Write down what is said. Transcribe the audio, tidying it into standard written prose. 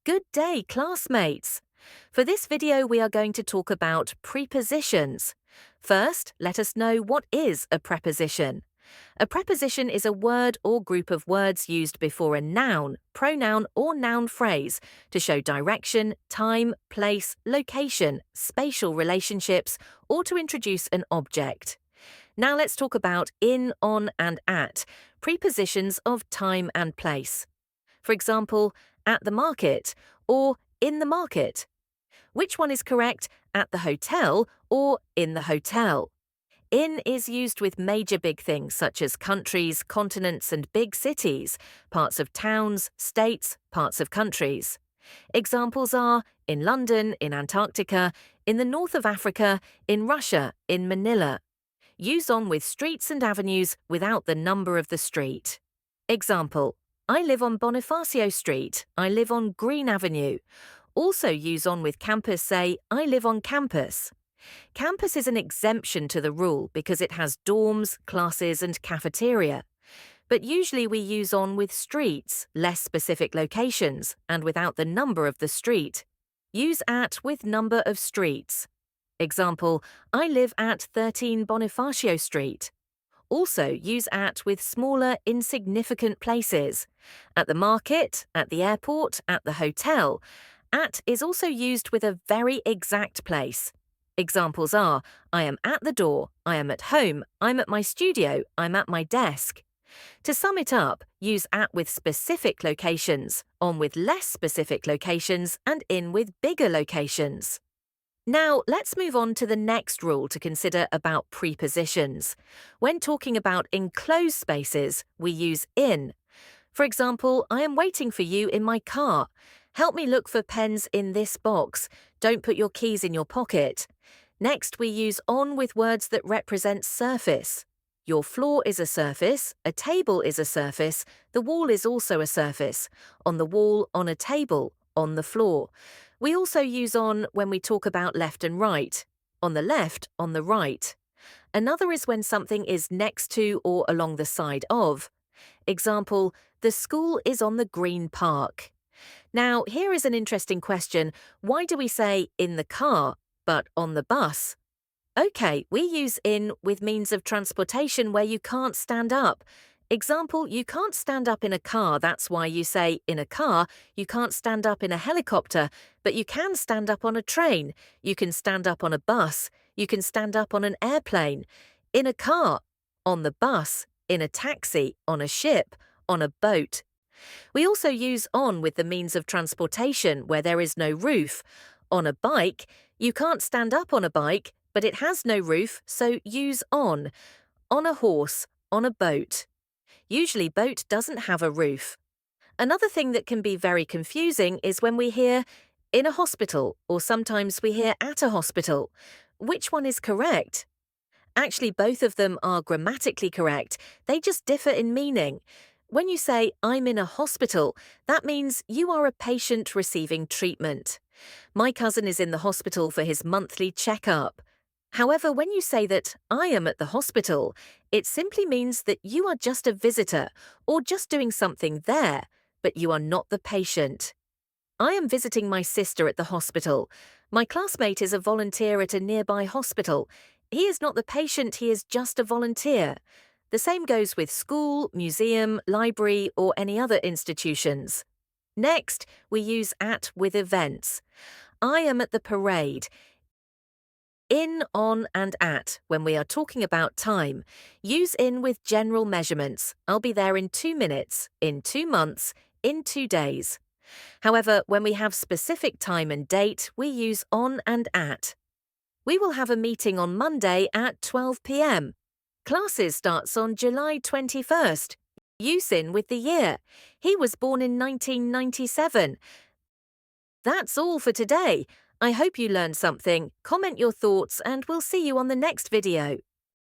Good day, classmates! For this video, we are going to talk about prepositions. First, let us know what is a preposition. A preposition is a word or group of words used before a noun, pronoun, or noun phrase to show direction, time, place, location, spatial relationships, or to introduce an object. Now let's talk about in, on, and at, prepositions of time and place. For example, at the market or in the market. Which one is correct, at the hotel or in the hotel? In is used with major big things such as countries, continents, and big cities, parts of towns, states, parts of countries. Examples are in London, in Antarctica, in the north of Africa, in Russia, in Manila. Use on with streets and avenues without the number of the street. Example: I live on Bonifacio Street. I live on Green Avenue. Also use on with campus, say, I live on campus. Campus is an exemption to the rule because it has dorms, classes, and cafeteria. But usually we use on with streets, less specific locations, and without the number of the street. Use at with number of streets. Example: I live at 13 Bonifacio Street. Also use at with smaller, insignificant places. At the market, at the airport, at the hotel. At is also used with a very exact place. Examples are, I am at the door, I am at home, I'm at my studio, I'm at my desk. To sum it up, use at with specific locations, on with less specific locations, and in with bigger locations. Now, let's move on to the next rule to consider about prepositions. When talking about enclosed spaces, we use in. For example, I am waiting for you in my car. Help me look for pens in this box. Don't put your keys in your pocket. Next, we use on with words that represent surface. Your floor is a surface, a table is a surface, the wall is also a surface. On the wall, on a table, on the floor. We also use on when we talk about left and right. On the left, on the right. Another is when something is next to or along the side of. Example: the school is on the green park. Now, here is an interesting question. Why do we say in the car, but on the bus? Okay, we use in with means of transportation where you can't stand up. Example: you can't stand up in a car, that's why you say in a car. You can't stand up in a helicopter, but you can stand up on a train. You can stand up on a bus. You can stand up on an airplane. In a car, on the bus, in a taxi, on a ship, on a boat. We also use on with the means of transportation where there is no roof. On a bike, you can't stand up on a bike, but it has no roof, so use on. On a horse, on a boat. Usually boat doesn't have a roof. Another thing that can be very confusing is when we hear in a hospital, or sometimes we hear at a hospital. Which one is correct? Actually, both of them are grammatically correct. They just differ in meaning. When you say I'm in a hospital, that means you are a patient receiving treatment. My cousin is in the hospital for his monthly checkup. However, when you say that I am at the hospital, it simply means that you are just a visitor or just doing something there, but you are not the patient. I am visiting my sister at the hospital. My classmate is a volunteer at a nearby hospital. He is not the patient, he is just a volunteer. The same goes with school, museum, library, or any other institutions. Next, we use at with events. I am at the parade. In, on, and at when we are talking about time. Use in with general measurements. I'll be there in 2 minutes, in 2 months, in 2 days. However, when we have specific time and date, we use on and at. We will have a meeting on Monday at 12 p.m. Classes starts on July 21st. Use in with the year. He was born in 1997. That's all for today. I hope you learned something. Comment your thoughts and we'll see you on the next video.